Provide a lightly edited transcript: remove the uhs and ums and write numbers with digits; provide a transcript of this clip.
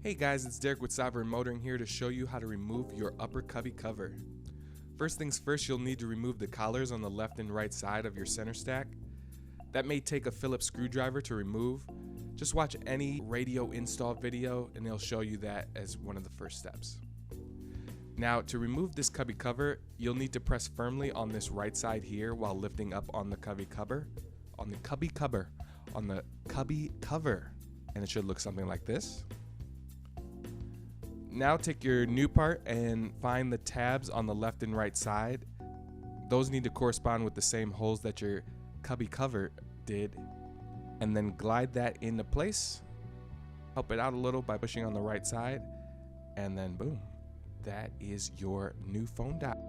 Hey guys, it's Derek with Sovereign Motoring here to show you how to remove your upper cubby cover. First things first, you'll need to remove the collars on the left and right side of your center stack. That may take a Phillips screwdriver to remove. Just watch any radio install video and they'll show you that as one of the first steps. Now, to remove this cubby cover, you'll need to press firmly on this right side here while lifting up on the cubby cover. And it should look something like this. Now take your new part and find the tabs on the left and right side. Those need to correspond with the same holes that your cubby cover did. And then glide that into place. Help it out a little by pushing on the right side. And then boom, that is your new phone dial.